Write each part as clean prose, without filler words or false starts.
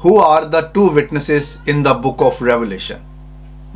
Who are the two witnesses in the book of Revelation?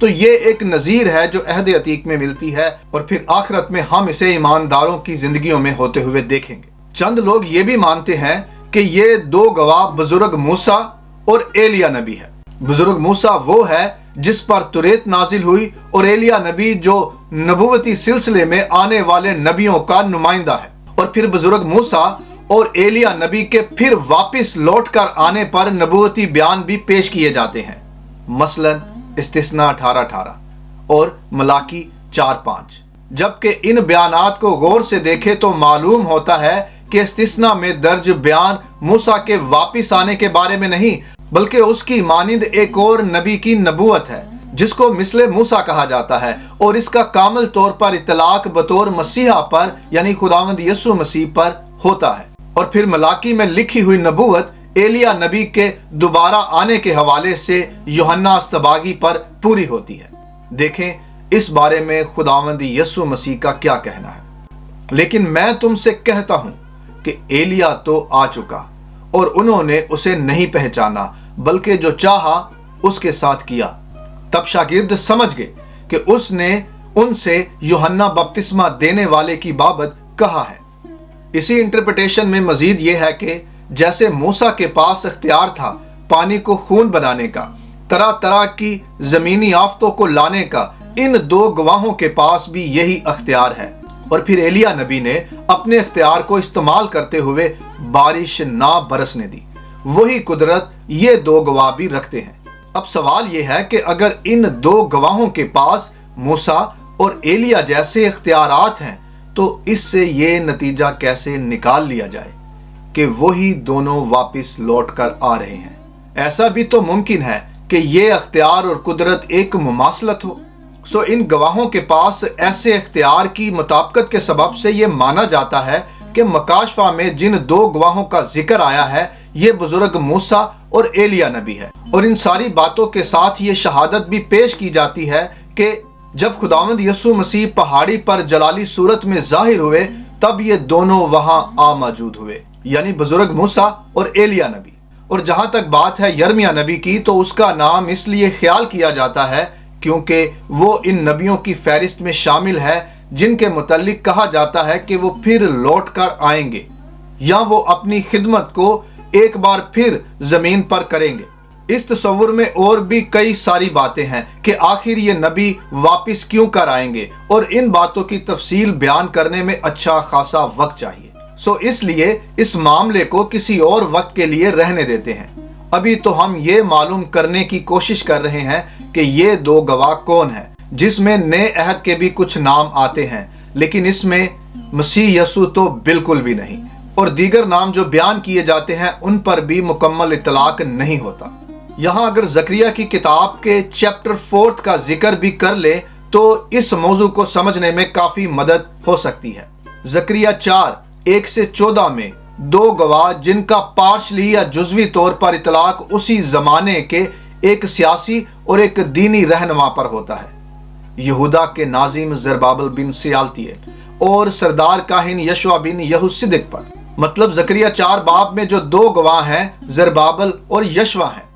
تو یہ ایک نظیر ہے جو عہد عتیق میں ملتی ہے اور پھر آخرت میں ہم اسے ایمانداروں کی زندگیوں میں ہوتے ہوئے دیکھیں گے۔ چند لوگ یہ بھی مانتے ہیں کہ یہ دو گواہ بزرگ موسیٰ اور ایلیا نبی ہے۔ بزرگ موسیٰ وہ ہے جس پر توریت نازل ہوئی، اور ایلیا نبی جو نبوتی سلسلے میں آنے والے نبیوں کا نمائندہ ہے۔ اور پھر بزرگ موسیٰ اور ایلیا نبی کے پھر واپس لوٹ کر آنے پر نبوتی بیان بھی پیش کیے جاتے ہیں، مثلا استثناء 18:18 اور ملاکی 4:5۔ جبکہ ان بیانات کو غور سے دیکھے تو معلوم ہوتا ہے کہ استثناء میں درج بیان موسیٰ کے واپس آنے کے بارے میں نہیں، بلکہ اس کی مانند ایک اور نبی کی نبوت ہے جس کو مثل موسیٰ کہا جاتا ہے، اور اس کا کامل طور پر اطلاق بطور مسیحا پر یعنی خداوند یسوع مسیح پر ہوتا ہے۔ اور پھر ملاکی میں لکھی ہوئی نبوت ایلیا نبی کے دوبارہ آنے کے حوالے سے یوحنا اصطباغی پر پوری ہوتی ہے۔ دیکھیں اس بارے میں خداوند یسوع مسیح کا کیا کہنا ہے۔ لیکن میں تم سے کہتا ہوں کہ ایلیا تو آ چکا اور انہوں نے اسے نہیں پہچانا، بلکہ جو چاہا اس کے ساتھ کیا۔ تب شاگرد سمجھ گئے کہ اس نے ان سے یوحنا بپتسمہ دینے والے کی بابت کہا ہے۔ اسی انٹرپریٹیشن میں مزید یہ ہے کہ جیسے موسیٰ کے پاس اختیار تھا پانی کو خون بنانے کا، طرح طرح کی زمینی آفتوں کو لانے کا، ان دو گواہوں کے پاس بھی یہی اختیار ہے۔ اور پھر ایلیا نبی نے اپنے اختیار کو استعمال کرتے ہوئے بارش نہ برسنے دی۔ وہی قدرت یہ دو گواہ بھی رکھتے ہیں۔ اب سوال یہ ہے کہ اگر ان دو گواہوں کے پاس موسیٰ اور ایلیا جیسے اختیارات ہیں تو اس سے یہ نتیجہ کیسے نکال لیا جائے کہ وہی دونوں واپس لوٹ کر آ رہے ہیں؟ ایسا بھی تو ممکن ہے کہ یہ اختیار اور قدرت ایک مماثلت ہو۔ ان گواہوں کے پاس ایسے اختیار کی مطابقت کے سبب سے یہ مانا جاتا ہے کہ مکاشفہ میں جن دو گواہوں کا ذکر آیا ہے یہ بزرگ موسیٰ اور ایلیا نبی ہے۔ اور ان ساری باتوں کے ساتھ یہ شہادت بھی پیش کی جاتی ہے کہ جب خداوند یسوع مسیح پہاڑی پر جلالی صورت میں ظاہر ہوئے تب یہ دونوں وہاں آ موجود ہوئے، یعنی بزرگ موسیٰ اور ایلیا نبی۔ اور جہاں تک بات ہے یرمیہ نبی کی تو اس کا نام اس لیے خیال کیا جاتا ہے کیونکہ وہ ان نبیوں کی فہرست میں شامل ہے جن کے متعلق کہا جاتا ہے کہ وہ پھر لوٹ کر آئیں گے یا وہ اپنی خدمت کو ایک بار پھر زمین پر کریں گے۔ اس تصور میں اور بھی کئی ساری باتیں ہیں کہ آخر یہ نبی واپس کیوں کر آئیں گے، اور ان باتوں کی تفصیل بیان کرنے میں اچھا خاصا وقت چاہیے۔ اس لیے اس معاملے کو کسی اور وقت کے لیے رہنے دیتے ہیں۔ ابھی تو ہم یہ معلوم کرنے کی کوشش کر رہے ہیں کہ یہ دو گواہ کون ہیں، جس میں نئے عہد کے بھی کچھ نام آتے ہیں لیکن اس میں مسیح یسوع تو بالکل بھی نہیں، اور دیگر نام جو بیان کیے جاتے ہیں ان پر بھی مکمل اطلاق نہیں ہوتا۔ یہاں اگر زکریا کی کتاب کے چیپٹر 4 کا ذکر بھی کر لے تو اس موضوع کو سمجھنے میں کافی مدد ہو سکتی ہے۔ زکریا 4:1-14 میں دو گواہ جن کا پارشلی یا جزوی طور پر اطلاق اسی زمانے کے ایک سیاسی اور ایک دینی رہنما پر ہوتا ہے، یہودا کے ناظم زربابل بن سیالتیل اور سردار کاہن یشوع بن یہوصدق پر۔ مطلب زکریا 4 باب میں جو دو گواہ ہیں زربابل اور یشوع ہیں،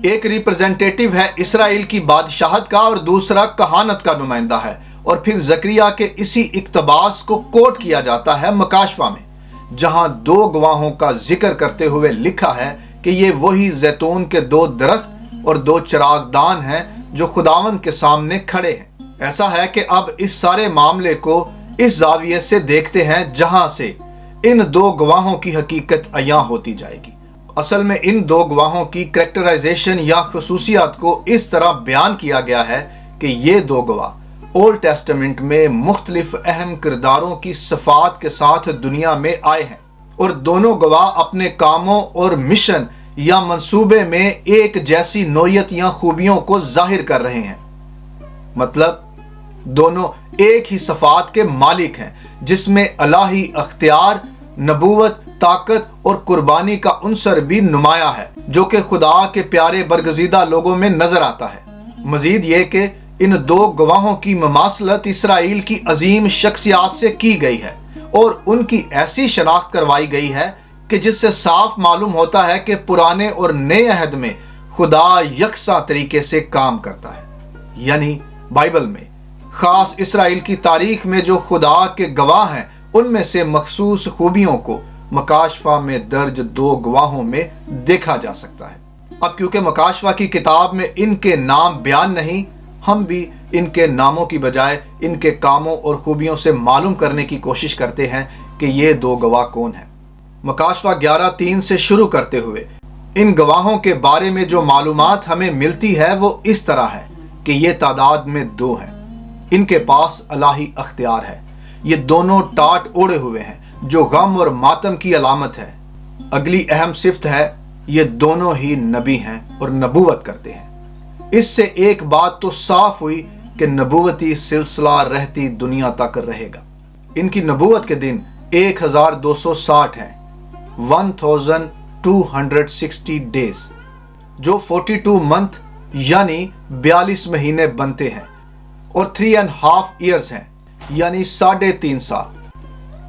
ایک ریپرزینٹیٹیو ہے اسرائیل کی بادشاہت کا اور دوسرا کہانت کا نمائندہ ہے۔ اور پھر زکریا کے اسی اقتباس کو کوٹ کیا جاتا ہے مکاشفہ میں، جہاں دو گواہوں کا ذکر کرتے ہوئے لکھا ہے کہ یہ وہی زیتون کے دو درخت اور دو چراغ دان ہیں جو خداوند کے سامنے کھڑے ہیں۔ ایسا ہے کہ اب اس سارے معاملے کو اس زاویے سے دیکھتے ہیں جہاں سے ان دو گواہوں کی حقیقت عیاں ہوتی جائے گی۔ اصل میں ان دو گواہوں کی کریکٹرائزیشن یا خصوصیات کو اس طرح بیان کیا گیا ہے کہ یہ دو گواہ اولڈ ٹیسٹمنٹ میں مختلف اہم کرداروں کی صفات کے ساتھ دنیا میں آئے ہیں، اور دونوں گواہ اپنے کاموں اور مشن یا منصوبے میں ایک جیسی نوعیت یا خوبیوں کو ظاہر کر رہے ہیں۔ مطلب دونوں ایک ہی صفات کے مالک ہیں جس میں الہی اختیار، نبوت، طاقت اور قربانی کا عنصر بھی نمایاں ہے جو کہ خدا کے پیارے برگزیدہ لوگوں میں نظر آتا ہے۔ مزید یہ کہ ان دو گواہوں کی مماثلت اسرائیل کی عظیم شخصیات سے کی گئی ہے اور ان کی ایسی شناخت کروائی گئی ہے کہ جس سے صاف معلوم ہوتا ہے کہ پرانے اور نئے عہد میں خدا یکساں طریقے سے کام کرتا ہے۔ یعنی بائبل میں خاص اسرائیل کی تاریخ میں جو خدا کے گواہ ہیں ان میں سے مخصوص خوبیوں کو مکاشفہ میں درج 2 گواہوں میں دیکھا جا سکتا ہے۔ اب کیونکہ مکاشفہ کی کتاب میں ان کے نام بیان نہیں، ہم بھی ان کے ناموں کی بجائے ان کے کاموں اور خوبیوں سے معلوم کرنے کی کوشش کرتے ہیں کہ یہ 2 گواہ کون ہیں۔ مکاشفہ 11:3 سے شروع کرتے ہوئے ان گواہوں کے بارے میں جو معلومات ہمیں ملتی ہے وہ اس طرح ہے کہ یہ تعداد میں 2 ہیں۔ ان کے پاس الہی اختیار ہے۔ یہ دونوں ٹاٹ اوڑے ہوئے ہیں جو غم اور ماتم کی علامت ہے۔ اگلی اہم صفت ہے یہ دونوں ہی نبی ہیں اور نبوت کرتے ہیں۔ اس سے ایک بات تو صاف ہوئی کہ نبوتی سلسلہ رہتی دنیا تک رہے گا۔ ان کی نبوت کے دن 1260 ہیں، 1260 ڈیز، جو 42 منتھ یعنی 42 مہینے بنتے ہیں، اور 3.5 ایئرز ہیں یعنی 3.5 سال،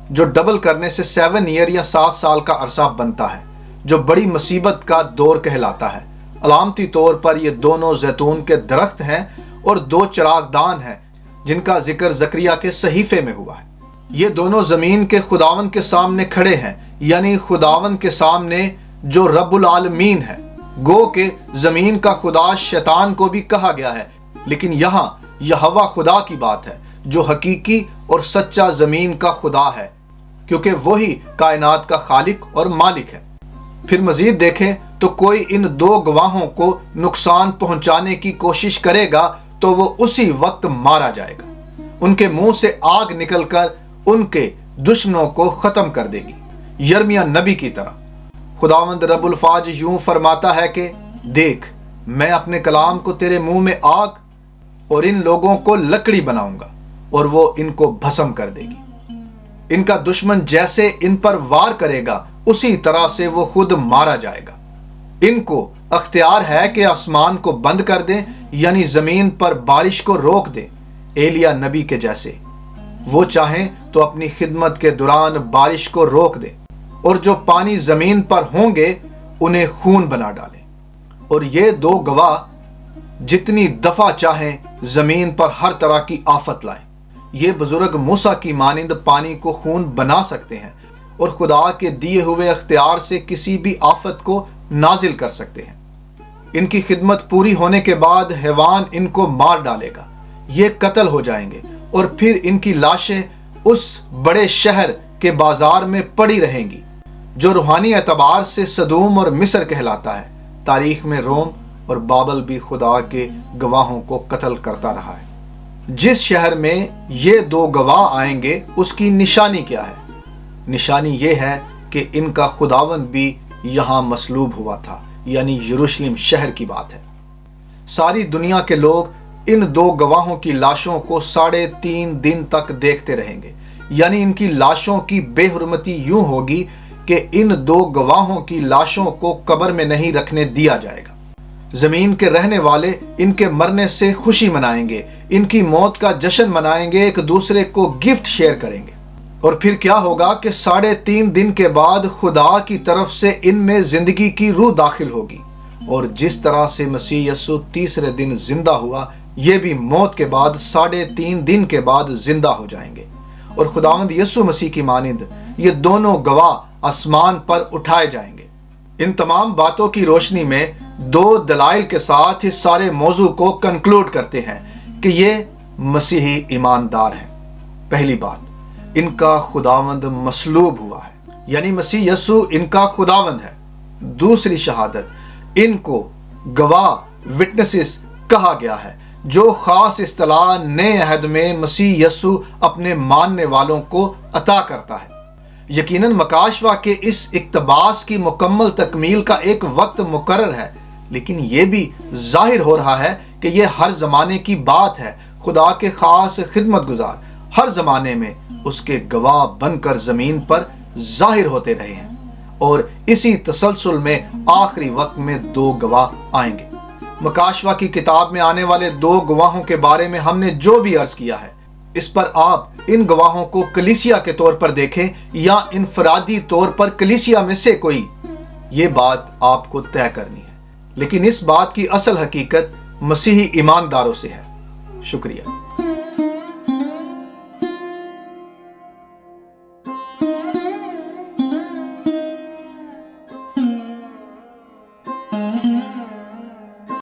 جو ڈبل کرنے سے 7 ایئر یا 7 سال کا عرصہ بنتا ہے، جو بڑی مصیبت کا دور کہلاتا ہے۔ علامتی طور پر یہ دونوں زیتون کے درخت ہیں اور 2 چراغ دان ہیں جن کا ذکر زکریا کے صحیفے میں ہوا ہے۔ یہ دونوں زمین کے خداوند کے سامنے کھڑے ہیں، یعنی خداوند کے سامنے جو رب العالمین ہے۔ گو کہ زمین کا خدا شیطان کو بھی کہا گیا ہے، لیکن یہاں یہوہ خدا کی بات ہے جو حقیقی اور سچا زمین کا خدا ہے، کیونکہ وہی کائنات کا خالق اور مالک ہے۔ پھر مزید دیکھیں تو کوئی ان 2 گواہوں کو نقصان پہنچانے کی کوشش کرے گا تو وہ اسی وقت مارا جائے گا۔ ان کے منہ سے آگ نکل کر ان کے دشمنوں کو ختم کر دے گی، یرمیہ نبی کی طرح۔ خداوند رب الفاظ یوں فرماتا ہے کہ دیکھ، میں اپنے کلام کو تیرے منہ میں آگ اور ان لوگوں کو لکڑی بناؤں گا اور وہ ان کو بھسم کر دے گی۔ ان کا دشمن جیسے ان پر وار کرے گا اسی طرح سے وہ خود مارا جائے گا۔ ان کو اختیار ہے کہ آسمان کو بند کر دیں، یعنی زمین پر بارش کو روک دیں، ایلیا نبی کے جیسے۔ وہ چاہیں تو اپنی خدمت کے دوران بارش کو روک دیں، اور جو پانی زمین پر ہوں گے انہیں خون بنا ڈالیں، اور یہ 2 گواہ جتنی دفعہ چاہیں زمین پر ہر طرح کی آفت لائیں۔ یہ بزرگ موسیٰ کی مانند پانی کو خون بنا سکتے ہیں اور خدا کے دیے ہوئے اختیار سے کسی بھی آفت کو نازل کر سکتے ہیں۔ ان کی خدمت پوری ہونے کے بعد حیوان ان کو مار ڈالے گا، یہ قتل ہو جائیں گے، اور پھر ان کی لاشیں اس بڑے شہر کے بازار میں پڑی رہیں گی جو روحانی اعتبار سے سدوم اور مصر کہلاتا ہے۔ تاریخ میں روم اور بابل بھی خدا کے گواہوں کو قتل کرتا رہا ہے۔ جس شہر میں یہ 2 گواہ آئیں گے اس کی نشانی کیا ہے؟ نشانی یہ ہے کہ ان کا خداوند بھی یہاں مصلوب ہوا تھا، یعنی یروشلم شہر کی بات ہے۔ ساری دنیا کے لوگ ان 2 گواہوں کی لاشوں کو 3.5 دن تک دیکھتے رہیں گے، یعنی ان کی لاشوں کی بے حرمتی یوں ہوگی کہ ان 2 گواہوں کی لاشوں کو قبر میں نہیں رکھنے دیا جائے گا۔ زمین کے رہنے والے ان کے مرنے سے خوشی منائیں گے، ان کی موت کا جشن منائیں گے، ایک دوسرے کو گفٹ شیئر کریں گے۔ اور پھر کیا ہوگا کہ 3.5 دن کے بعد خدا کی طرف سے ان میں زندگی کی روح داخل ہوگی، اور جس طرح سے مسیح یسوع تیسرے دن زندہ ہوا، یہ بھی موت کے بعد 3.5 دن کے بعد زندہ ہو جائیں گے، اور خداوند یسوع مسیح کی مانند یہ دونوں گواہ آسمان پر اٹھائے جائیں گے۔ ان تمام باتوں کی روشنی میں 2 دلائل کے ساتھ اس سارے موضوع کو کنکلوڈ کرتے ہیں کہ یہ مسیحی ایماندار ہیں۔ پہلی بات، ان کا خداوند مصلوب ہوا ہے، یعنی مسیح یسوع ان کا خداوند ہے۔ دوسری شہادت، ان کو گواہ وٹنسز کہا گیا ہے، جو خاص اصطلاح نئے عہد میں مسیح یسوع اپنے ماننے والوں کو عطا کرتا ہے۔ یقیناً مکاشفہ کے اس اقتباس کی مکمل تکمیل کا ایک وقت مقرر ہے، لیکن یہ بھی ظاہر ہو رہا ہے کہ یہ ہر زمانے کی بات ہے۔ خدا کے خاص خدمت گزار ہر زمانے میں اس کے گواہ بن کر زمین پر ظاہر ہوتے رہے ہیں، اور اسی تسلسل میں آخری وقت میں 2 گواہ آئیں گے۔ مکاشفہ کی کتاب میں آنے والے 2 گواہوں کے بارے میں ہم نے جو بھی عرض کیا ہے، اس پر آپ ان گواہوں کو کلیسیا کے طور پر دیکھیں یا انفرادی طور پر کلیسیا میں سے کوئی، یہ بات آپ کو طے کرنی ہے، لیکن اس بات کی اصل حقیقت مسیحی ایمانداروں سے ہے۔ شکریہ.